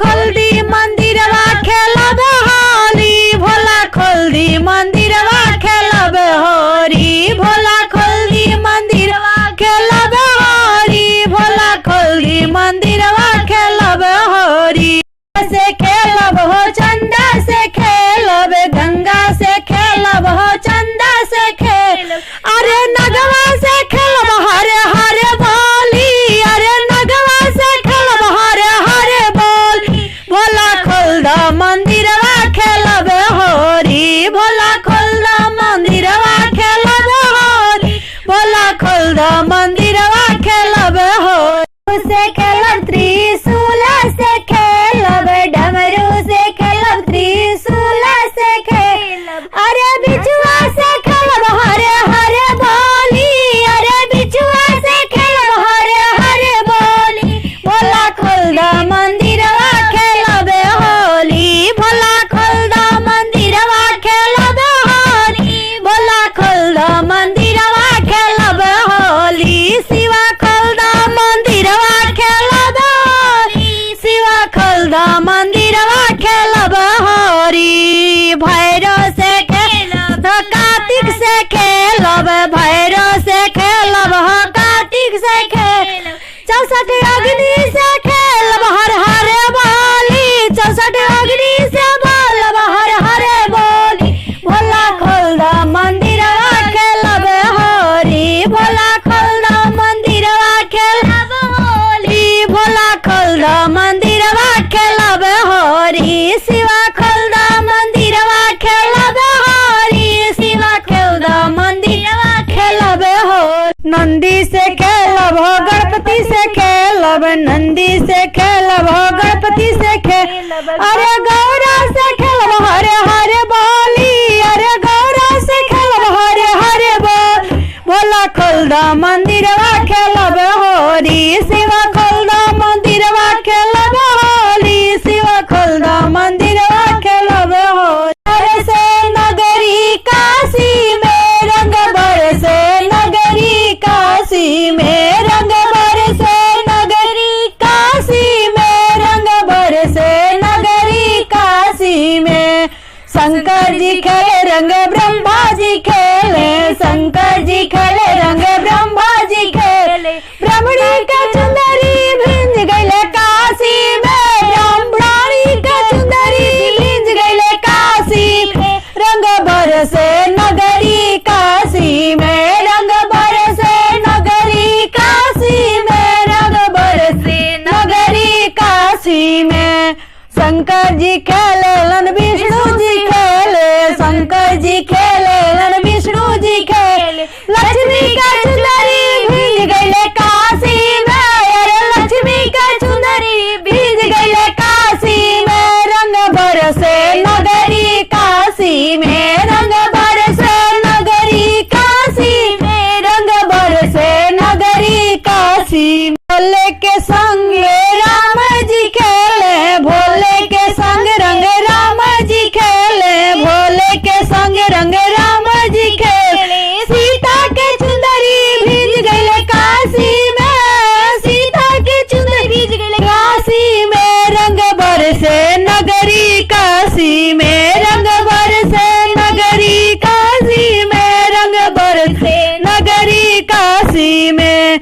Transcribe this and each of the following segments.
खोल दी मंदिरवा खेलब होली, भोला खोल दी मंदिरवा खेलब होली, भोला खोल दी मंदिरवा खेलब होली, भोला खोल दी मंदिरवा खेलब होली। से खेलब हो चंदा से खेलब, गंगा से खेलब हो चंदा से खेलब, अरे नगवा से खेलब हरे हरे बोली, अरे नगवा से खेलब हरे हरे बोली, भोला खोल द मंदिरवा खेलब होरी, भोला खोल द मंदिरवा खेलब होरी, भोला खोल द मंदिरवा खेलब होरी। से खेलब त्रिशूल से खेलब, डमरू से खेलब त्रिशूल से खेलब, अरे बिचुआ से खेलब हरे हरे बोली, अरे बिचुआ से खेलब हरे हरे बोली, भोला खोल द मंदिरवा खेलब होली, भोला खोल द मंदिरवा खेलब होली, भोला खोल द मंदिरवा खेलब होली। शिवा खोल द मंदिरवा खेलब होली, शिवा खोल द मंदिरवा खेलब होरी। भैरव से खेलब कार्तिक से खेलब, भैरव से खेलब कार्तिक से खेलब, 64 अग्नि से खेलब हर हरे बोली, 64 अग्नि से बोलब हर हरे बोली, भोला खोल द मंदिरवा खेलब होरी, भोला खोल द मंदिरवा खेलब होली, भोला खोल द मंदिरवा खेलब होरी। शिवा खोल द मंदिरवा खेलब होरी, शिवा खोल द मंदिरवा खेलब होरी। नंदी से खेलब हो गणपति से खेलब, नंदी से खेलब हो गणपति से खेलब, अरे गौरा से खेलब हरे हरे बोली, अरे गौरा से खेलब हरे हरे बोली, भोला खोल द मंदिरवा खेलब होरी, शिवा खोल द मंदिरवा खेलब होली, शिवा खोल द मंदिरवा खेलब होरी। बरसे नगरी काशी में रंग, बरसे नगरी काशी में रंग, बरसे नगरी काशी में रंग, बरसे नगरी काशी में। शंकर जी खेले रंग ब्रह्मा जी खेले, शंकर जी खेले रंग ब्रह्मा जी खेले, ब्राह्मणी के चुंदरी भिंज गईले काशी में, ब्राह्मणी के चुंदरी भिंज गईले काशी में, रंग बरसे नगरी काशी में, रंग बरसे नगरी काशी में, रंग बरसे नगरी काशी में। शंकर जी खेले लन विष्णु जी खेले, शंकर जी खेले लन विष्णु जी खेले, लक्ष्मी का चुंदरी भीज गईले काशी में, अरे लक्ष्मी का चुंदरी भीज गईले काशी में, रंग बरसे नगरी काशी में, रंग बरसे नगरी काशी में, रंग बरसे नगरी काशी। भोले के संग राम जी खेले, भोले के संग रंग राम जी खेले, भोले के संग रंग राम जी खेले, सीता के चुंदरी भीज गईले काशी में, सीता के चुंदरी भीज गईले काशी में, रंग बरसे नगरी काशी में, रंग बरसे नगरी काशी में, रंग बरसे नगरी काशी में।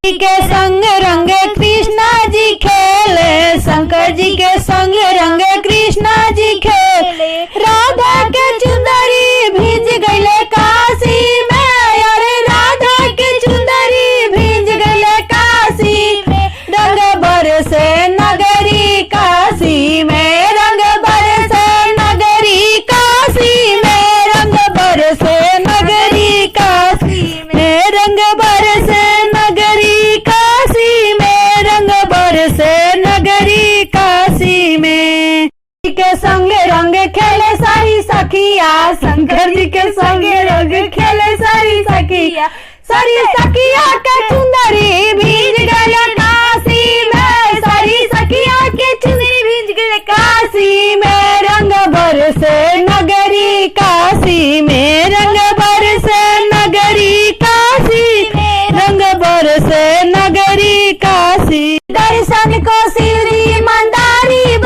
के संग रंग कृष्णा जी खेले, शंकर जी के संग रंग कृष्णा जी खेले, राधा के चुंदरी भीज गईले काशी में, अरे राधा के चुंदरी भीज गईले काशी में, रंग बरसे नगरी काशी में, रंग बरसे नगरी काशी में, रंग बरसे नगरी काशी में, रंग बरसे नगरी काशी में, रंग बरसे नगरी काशी में। के संग रंग खेले सारी सखिया, शंकर जी के संग रंग खेले सारी सखिया, सारी सखिया के चुंदरी भीज गईले काशी में, सारी सखिया के चुंदरी भीज गईले काशी में, रंग बरसे नगरी काशी में, रंग बरसे नगरी काशी में, रंग बरसे नगरी काशी। दर्शन को सीढ़ी मंदारी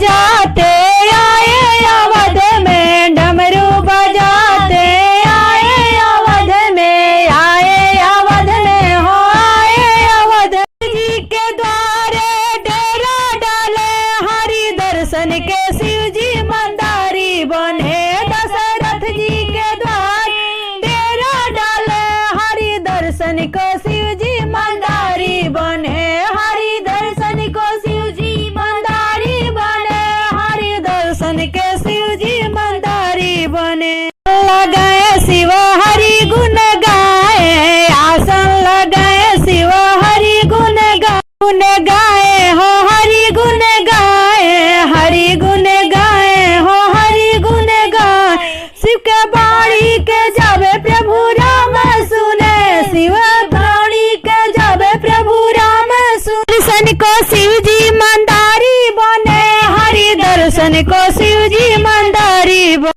बजाते आए अवध में, डमरू बजाते आए अवध में, आए अवध में हो आए अवध जी के द्वारे डेरा डाले, हरि दर्शन के शिव जी मंदारी बने, दशरथ जी के द्वारे डेरा डाले, हरि दर्शन को शिव जी मंदारी बने, हरि दर्शन को शिव जी मंदारी बने, हरि दर्शन के शिव जी मंदारी बने। लगाए शिव हरि गुण गाए, आसन लगाए शिव हरि गुण गाए हो हरि गुण गाए, हरि गुण गाए हो हरि गुण गाए, शिव के बाणी के जावे प्रभु राम सुने, शिव बाणी के जावे प्रभु राम सुने, दर्शन को शिव जी मंदारी बने, हरि दर्शन को शिव जी मंदारी बने।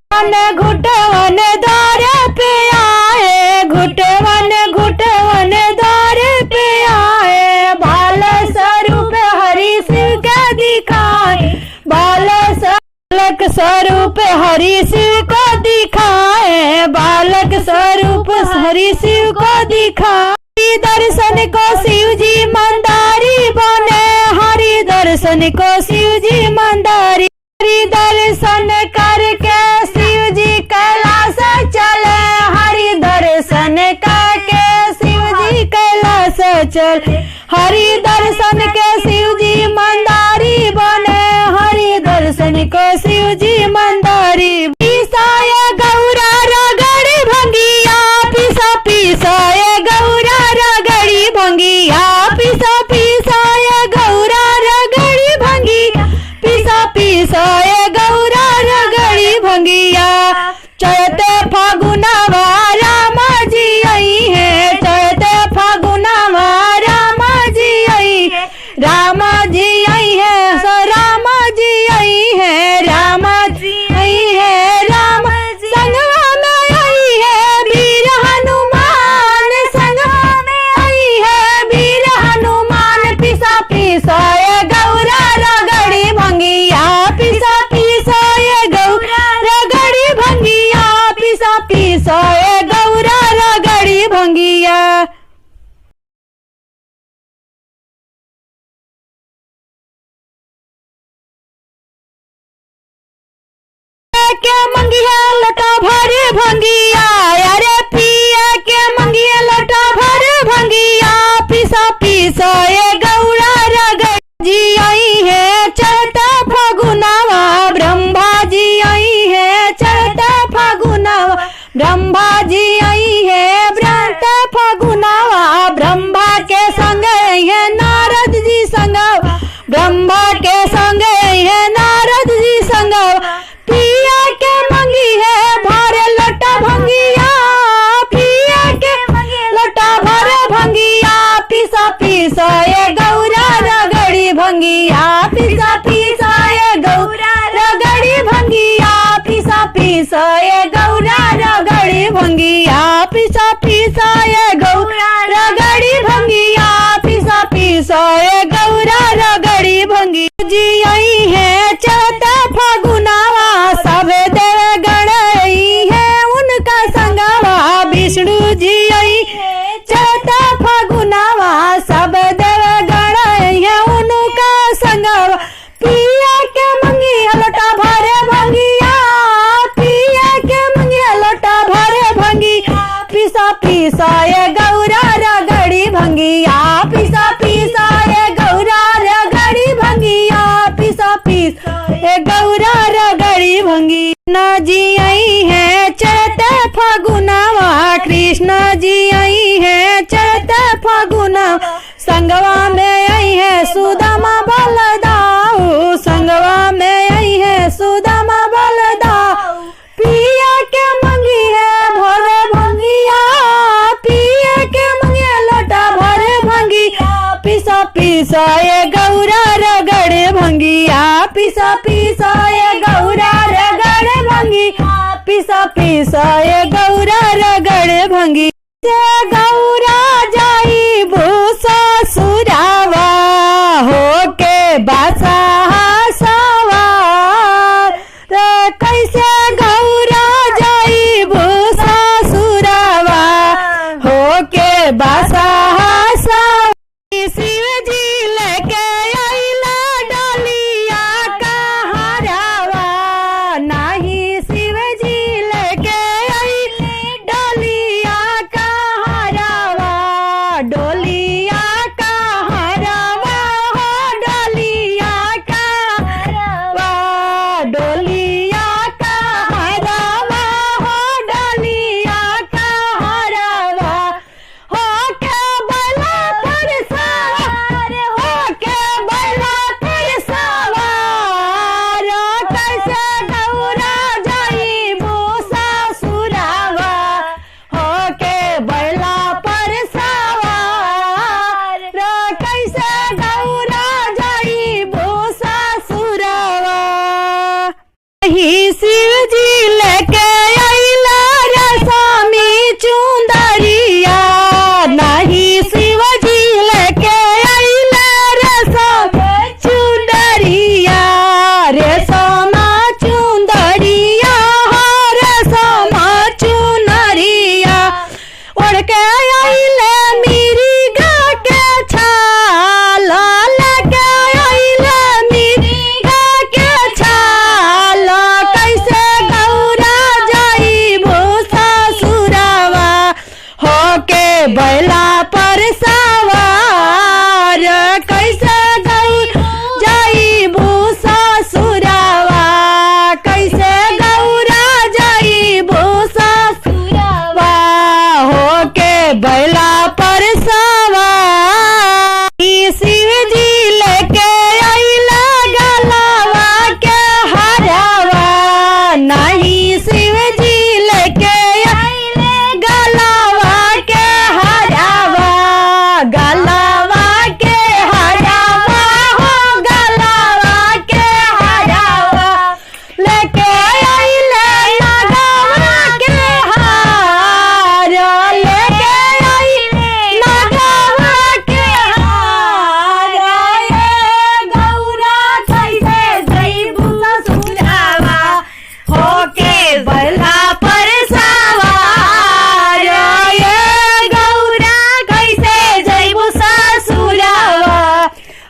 घुटवन द्वार पे आए, घुटवन घुटवन द्वार पे आए, बाल स्वरूप हरि शिव के दिखाए, बालक स्वरूप हरि शिव को दिखाए, बालक स्वरूप हरि शिव को दिखाए, दर्शन को शिव जी मंदारी बने, हरि दर्शन को शिव जी मंदारी, हरि दर्शन करके शिव जी कैलाश चले, हरि दर्शन करके शिव जी कैलाश चले, हरि दर्शन के शिव जी मंदारी बने, हरि दर्शन को शिव जी मंदारी। पिसाय गौरा रगड़ी भंगिया, पिसा पिसाय गौरा रगड़ी भंगिया, पिसा पिसाय गौरा रगड़ी भंगिया, पिसा पिसाय गौरा रगड़ी भंगिया। चैते फागुनवा राम जी आई है, चैते फागुनवा राम जी आई है, राम जी आई है, राम जी आई है, राम जी आई है, राम संगवा में आई है वीर हनुमान, संगवा में आई है वीर हनुमान, पिसा पिसाय गौरा रगड़ी भंगिया, पिसा पिसाय गौरा रगड़ी भंगिया, पिसा पिसाय गौरा रगड़ी भंगिया। के मंगिया लटा भरे भंगिया, अरे पिया के मंगिया लटा भरे भंगिया, पिसा पिसा ये गौरा रगड़ जी आई है, चढ़ता फागुनवा ब्रह्मा जी आई है, चढ़ता फागुनवा ब्रह्मा जी आई है, ब्रह्म फागुनवा ब्रह्मा के संग है नारद जी संग, ब्रह्मा के संग है नारद जी संग, पिया के मंगी है भारे लटा भंगिया, पिया के लटा भरे भंगिया, पिसा पिसा ये गौरा रगड़ी भंगिया, पिसा पिसा ये गौरा रगड़ी भंगिया, पिसा पिसा ये गौरा रगड़ी भंगिया, पिसा पिसा ये गौरा रगड़ी भंगिया, पिसा पिसा ये गौरा रगड़ी भंगी जी आई है, चौथा फागुनवा सब देव गण आई है, उनका संगवा विष्णु जी आई है, चौथा फागुनवा सब देव गण आई है, उनका संगवा पिया के मंगी लोटा भरे भंगिया, पिया के मंगी लोटा भरे भंगी, पिसा पिसा ये गौरा रगड़ी भंगिया, पिसा पिसा ये गौरा रगड़ी भंगिया, पिसा पिसा ये गौरा रगड़ी भंगी। कृष्ण जी आई है चैत फागुनवा, कृष्ण जी आई है चैत फागुनवा, संगवा में आई है सुदामा बलदाऊ, संगवा में आई है सुदामा बलदाऊ, पिया के मंगी है भरे भंगिया, पिया के मंगी लोटा भरे भंगिया, पिसा पिसा ये गौरा रगड़े भंगिया, पिसा पिसा ये गौरा रगड़े भंगिया, पिसा पिसा ये गौरा रगड़े भंगी। गौरा जाई भूसा सुरावा, हो के बासा सवार ही शिव जी लेके अइला रेशमी चुंदरिया, नहीं शिव जी लेके अइला रेशमी चुंदरिया, रेशमा चुंदरिया रेशमा चुनरिया, ओढ़ के अइले मिर्गा के छाल, लेके अइले मिर्गा के छाल, कैसे गौरा जाइबो ससुरवा, होके बैला पर सवार, कैसे गौरा जाइबो ससुरवा, कैसे गौरा जाइबो ससुरवा, होके बैला पर सवार। शिव जी लेके अइला गलवा के हरवा, नहीं शिव जी लेके अइले गलवा के हरवा, गलवा के हरवा हो गलवा के हरवा, लेके अइले नगवा के हार, लेके अइले नगवा के हार, ये गौरा कैसे जइबू ससुरवा, होके बैला पर सवार, ये गौरा कैसे जइबू ससुरवा,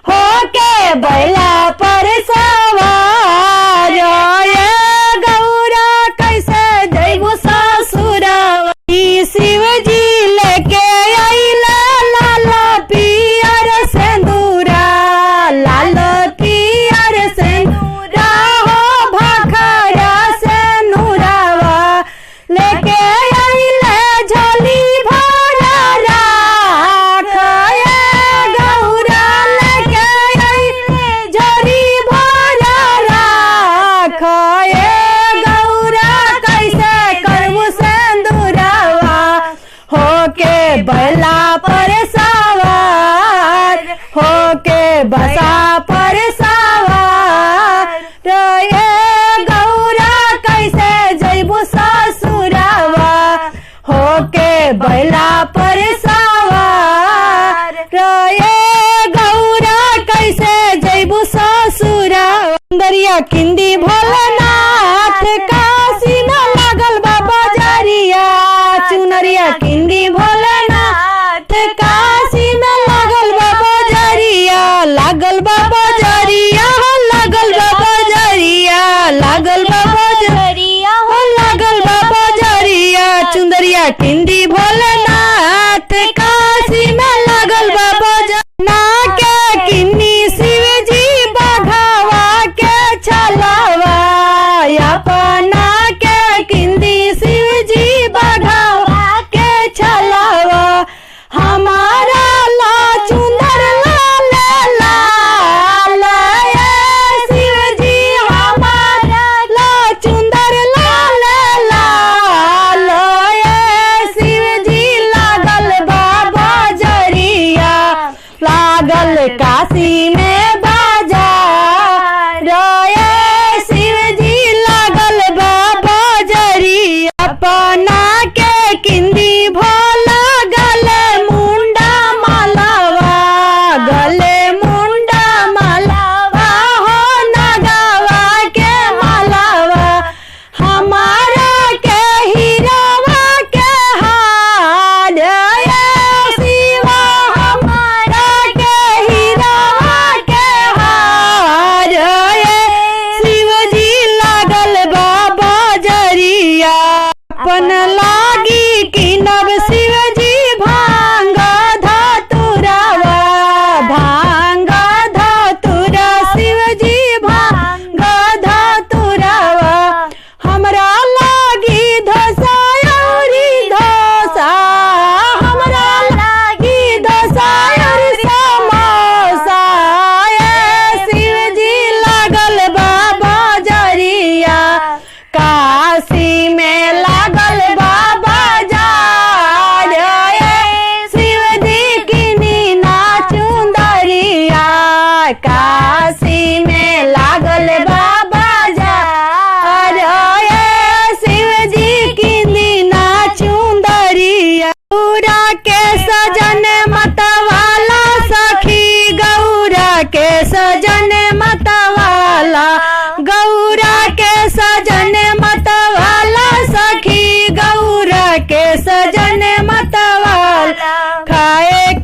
होके बैला पर सवार, ये गौरा कैसे जइबू ससुरवा। शिव जी लेके अइला लाल पियर सिंदूरा, लाल पियर सिंदूरा हो भखरा सिंदूरवा, लेके अइले झोली भरा राख, ये गौरा लेके अइले झोली भरा राख, ये गौरा कैसे करबू सिंदूरवा, होके बैला पर सवार, होके बसा पर सवार, ये गौरा कैसे जइबू ससुरवा, होके बैला पर सवार, ये गौरा कैसे जइबू ससुरवा। सुंदरिया किंदी भोलेनाथ काशी में लागल बा बजरिया, चुनरिया किंदी भोलेनाथ काशी में लागल बा बजरिया, लागल बा बजरिया लागल बा बजरिया, लागल बा बजरिया लागल बा बजरिया, चुंदरिया किंदी भोलेनाथ काशी में लागल बा बजरिया, ना के किन्नी शिव जी बघवा के छलवा, अपना के किंदी शिव जी बघवा के छलवा, हमारा ला चुंदर लाल लाल, ये शिव जी हमारा ला चुंदर लाल लाल, ये शिव जी लागल बा बजरिया, लागल काशी में बाजार, ये शिव जी लागल बा बजरिया, अपना के किंदी भोला गले मुंडा मालावा, गले मुंडा मालावा हो नगवा के मालावा, हमारा के हीरावा के हार, ये शिवा हमारा के हीरावा के हार, ये शिव जी लागल बा बजरिया, अपन लागी किनब शिव जी भांग धतुरवा, भांग धतुरा शिव जी भांग धतुरवा, हमरा लागी धोसा औरी धोसा, हमरा लागी धोसा और समोसा, ये शिव जी लागल बा बजरिया, काशी में लागल बा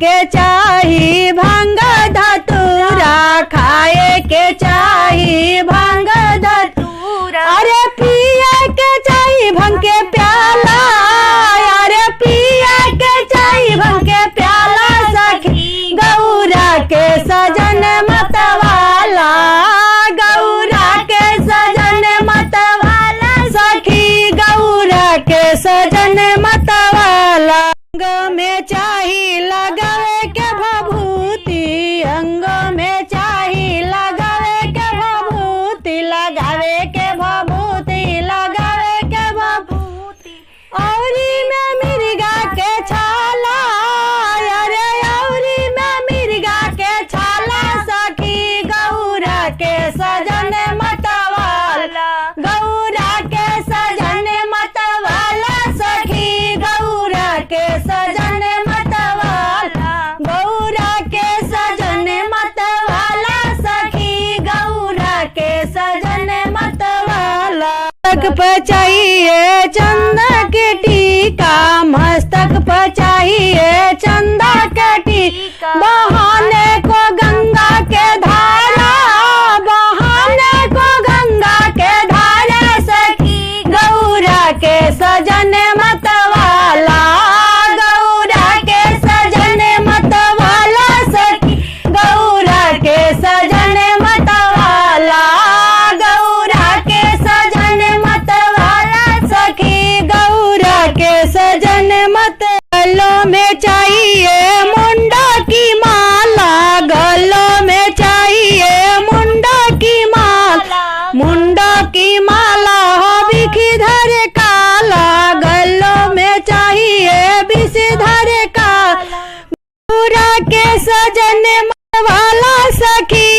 के चाही भांग धतूरा, खाए के चाही भांग धतूरा, अरे पिए के चाही भांग के प्याला, अरे पिए के चाही भांग के प्याला, सखी गौरा के सजन मतवाला, गौरा के सजन मतवाला, सखी गौरा के सजन मतवाला। अंग में चाही लगावे के भभूति, अंग में चाही लगावे के भभूति, लगावे के भभूति, लगावे के भभूति, औरी में मिर्गा के छाला, अरे औरी में मिर्गा के छाला, सखी गौरा के सजन मतवाला, गौरा के सजन मतवाला, सखी गौरा के सजन मतवाला, गौरा के सजन मतवाला, सखी गौरा के सजन मतवाला। मस्तक पर चाहिए चंदा के टीका, मस्तक पर चाहिए चंदा के टीका, बहाने को गंगा के धारा, बहाने को गंगा के धारा, सखी गौरा के सजन मतवाला, गौरा के सजन मतवाला, सखी गौरा के सजन मतवाला, गौरा के सजन मतवाला, सखी गौरा के सजन मत। गलों में चाहिए मुंडा की माला, गलों में चाहिए मुंडा की माला, मुंडा की माला हो बिखधर काला, गलों में चाहिए विषधर काला, गौरा के सजन मतवाला, सखी